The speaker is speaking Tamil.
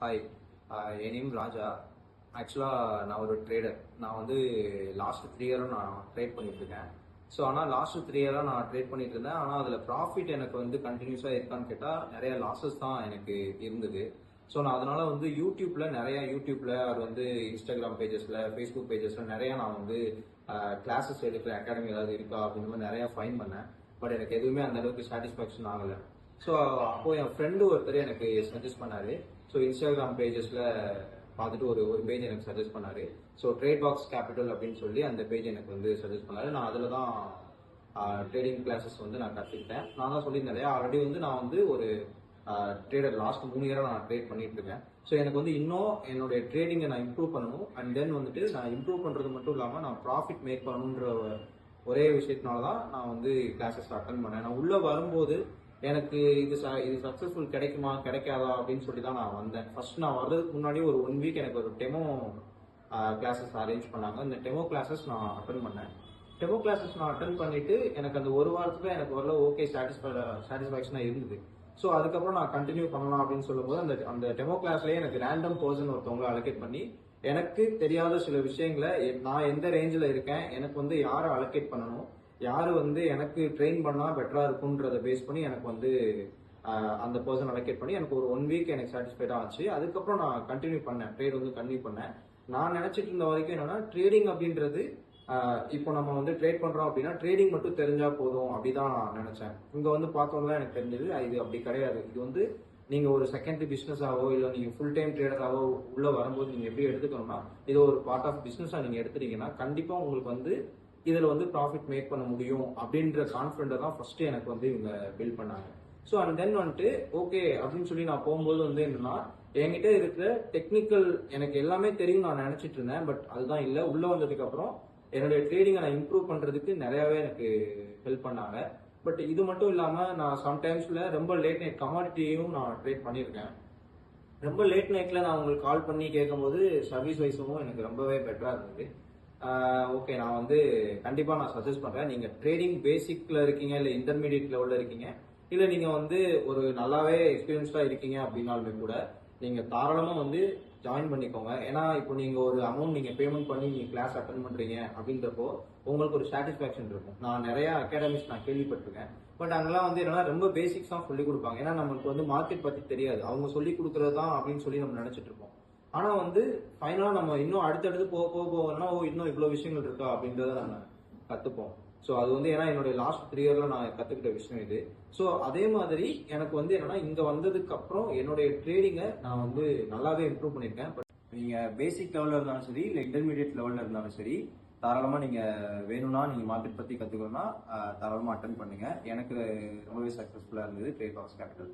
ஹாய், என் நேம் ராஜா. ஆக்சுவலாக நான் ஒரு ட்ரேடர். நான் வந்து லாஸ்ட் 3 இயராக நான் ட்ரேட் பண்ணிட்டு இருக்கேன். ஸோ ஆனால் லாஸ்ட் 3 இயராக நான் ட்ரேட் பண்ணிட்டு இருந்தேன். ஆனால் அதில் ப்ராஃபிட் எனக்கு வந்து கண்டினியூஸாக இருக்கான்னு கேட்டால் நிறைய லாஸஸ் தான் எனக்கு இருந்தது. ஸோ நான் அதனால வந்து யூடியூப்ல அது வந்து இன்ஸ்டாகிராம் பேஜஸ்ல, ஃபேஸ்புக் பேஜஸ்ல நிறைய நான் வந்து கிளாஸஸ் எடுக்கிற அகாடமி ஏதாவது இருக்கா அப்படின்ற மாதிரி நிறைய ஃபைன் பண்ணேன். பட் எனக்கு எதுவுமே அந்த அளவுக்கு சாட்டிஸ்ஃபேக்ஷன் ஆகலை. ஸோ அப்போ என் ஃப்ரெண்டு ஒருத்தர் எனக்கு சஜஸ்ட் பண்ணாரு. ஸோ இன்ஸ்டாகிராம் பேஜஸ்ல பார்த்துட்டு ஒரு ஒரு பேஜ் எனக்கு சஜஸ்ட் பண்ணாரு. ஸோ ட்ரேட் பாக்ஸ் கேபிட்டல் அப்படின்னு சொல்லி அந்த பேஜ் எனக்கு வந்து சஜஸ்ட் பண்ணாரு. நான் அதில் தான் ட்ரேடிங் கிளாஸஸ் வந்து நான் கற்றுக்கிட்டேன். நான் தான் சொல்லியிருந்தேன் இல்லையா, ஆல்ரெடி வந்து நான் வந்து ஒரு ட்ரேடர். லாஸ்ட் 3 இயராக நான் ட்ரேட் பண்ணிட்டு இருக்கேன். ஸோ எனக்கு வந்து இன்னும் என்னுடைய ட்ரேடிங்கை நான் இம்ப்ரூவ் பண்ணணும். அண்ட் தென் வந்துட்டு நான் இம்ப்ரூவ் பண்ணுறது மட்டும் இல்லாமல் நான் ப்ராஃபிட் மேக் பண்ணணுன்ற ஒரே விஷயத்தினால தான் நான் வந்து கிளாஸஸ் அட்டன் பண்ணேன். நான் உள்ளே வரும்போது எனக்கு இது சக்ஸஸ்ஃபுல் கிடைக்குமா கிடைக்காதா அப்படின்னு சொல்லி தான் நான் வந்தேன். ஃபர்ஸ்ட் நான் வர்றதுக்கு முன்னாடி ஒரு 1 வீக் எனக்கு ஒரு டெமோ கிளாஸஸ் அரேஞ்ச் பண்ணாங்க. அந்த டெமோ கிளாஸஸ் நான் அட்டன் பண்ணேன். டெமோ கிளாஸஸ் நான் அட்டன் பண்ணிட்டு எனக்கு அந்த ஒரு வாரத்துல எனக்கு வரல ஓகே சாட்டிஸ்ஃபேக்ஷனாக இருந்தது. ஸோ அதுக்கப்புறம் நான் கண்டினியூ பண்ணலாம் அப்படின்னு சொல்லும்போது அந்த அந்த டெமோ கிளாஸ்லேயே எனக்கு ரேண்டம் பர்சன் ஒருத்தவங்களை அலோகேட் பண்ணி எனக்கு தெரியாத சில விஷயங்களை நான் எந்த ரேஞ்சில் இருக்கேன், எனக்கு வந்து யாரை அலோகேட் பண்ணணும், யாரு வந்து எனக்கு ட்ரெயின் பண்ணா பெட்டரா இருக்கும்ன்றத பேஸ் பண்ணி எனக்கு வந்து அந்த பர்சன் அலோகேட் பண்ணி எனக்கு ஒரு 1 வீக் எனக்கு சாட்டிஸ்ஃபைடா ஆச்சு. அதுக்கப்புறம் நான் கண்டினியூ பண்ணேன், ட்ரேட் வந்து கண்டினியூ பண்ணேன். நான் நினைச்சிட்டு இருந்த வரைக்கும் என்னன்னா ட்ரேடிங் அப்படின்றது இப்போ நம்ம வந்து ட்ரேட் பண்றோம் அப்படின்னா ட்ரேடிங் மட்டும் தெரிஞ்சா போதும் அப்படிதான் நான் நினைச்சேன். இங்க வந்து பார்த்தோம்னா எனக்கு தெரிஞ்சது இது அப்படி கிடையாது. இது வந்து நீங்க ஒரு செகண்டரி பிசினஸாவோ இல்ல நீங்க ஃபுல் டைம் ட்ரேடராவோ உள்ள வரும்போது நீங்க எப்படி எடுத்துக்கணும்னா இது ஒரு பார்ட் ஆஃப் பிசினஸா நீங்க எடுத்துட்டீங்கன்னா கண்டிப்பா உங்களுக்கு வந்து இதுல வந்து ப்ராஃபிட் மேக் பண்ண முடியும் அப்படின்ற கான்ஃபிடென்ட்டை தான் ஃபர்ஸ்ட் எனக்கு வந்து இவங்க பில்ட் பண்ணாங்க. ஸோ அண்ட் தென் வந்துட்டு ஓகே அப்படின்னு சொல்லி நான் போகும்போது வந்து என்னன்னா என்கிட்ட இருக்கிற டெக்னிக்கல் எனக்கு எல்லாமே தெரியும் நான் நினைச்சிட்டு இருந்தேன். பட் அதுதான் இல்லை. உள்ள வந்ததுக்கு அப்புறம் என்னுடைய ட்ரேடிங்கை நான் இம்ப்ரூவ் பண்றதுக்கு நிறையவே எனக்கு ஹெல்ப் பண்ணாங்க. பட் இது மட்டும் இல்லாம நான் சம்டைம்ஸ்ல ரொம்ப லேட் நைட் கமாடிட்டியும் நான் ட்ரேட் பண்ணியிருக்கேன். ரொம்ப லேட் நைட்ல நான் உங்களுக்கு கால் பண்ணி கேட்கும்போது சர்வீஸ் வைஸும் எனக்கு ரொம்பவே பெட்டரா இருந்தது. ஓகே, நான் வந்து கண்டிப்பா நான் சஜஸ்ட் பண்றேன். நீங்க ட்ரேடிங் பேசிக்ல இருக்கீங்க, இல்ல இன்டர்மீடியட் லெவல்ல இருக்கீங்க, இல்ல நீங்க வந்து ஒரு நல்லாவே எக்ஸ்பீரியன்ஸ்டா இருக்கீங்க அப்படின்னாலுமே கூட நீங்க தாராளமா வந்து ஜாயின் பண்ணிக்கோங்க. ஏன்னா இப்போ நீங்க ஒரு அமௌண்ட் நீங்க பேமெண்ட் பண்ணி நீங்க கிளாஸ் அட்டன் பண்றீங்க அப்படின்றப்போ உங்களுக்கு ஒரு சாட்டிஸ்பாக்சன் இருக்கும். நான் நிறைய அகாடமிஸ் நான் கேள்விப்பட்டிருக்கேன். பட் அங்கெல்லாம் வந்து என்னன்னா ரொம்ப பேசிக்ஸ் தான் சொல்லி கொடுப்பாங்க. ஏன்னா நம்மளுக்கு வந்து மார்க்கெட் பத்தி தெரியாது, அவங்க சொல்லி கொடுக்கறது தான் அப்படின்னு சொல்லி நம்ம நினைச்சிட்டு இருப்போம். ஆனா வந்து ஃபைனலா நம்ம இன்னும் அடுத்தடுத்து போக போக போகணும்னா இன்னும் இவ்வளவு விஷயங்கள் இருக்கா அப்படின்றத நம்ம கத்துப்போம். ஸோ அது வந்து ஏன்னா என்னுடைய லாஸ்ட் 3 இயர்ல நான் கத்துக்கிட்ட விஷயம் இது. ஸோ அதே மாதிரி எனக்கு வந்து என்னன்னா இங்க வந்ததுக்கு அப்புறம் என்னுடைய ட்ரேடிங்கை நான் வந்து நல்லாவே இம்ப்ரூவ் பண்ணியிருக்கேன். பட் நீங்க பேசிக் லெவல்ல இருந்தாலும் சரி, இல்லை இன்டர்மீடியட் லெவல்ல இருந்தாலும் சரி, தாராளமா நீங்க வேணும்னா நீங்க மார்க்கெட் பத்தி கத்துக்கணும்னா தாராளமா அட்டன் பண்ணுங்க. எனக்கு ரொம்பவே சக்சஸ்ஃபுல்லா இருந்தது ட்ரேட் பாக்ஸ் கேபிட்டல்.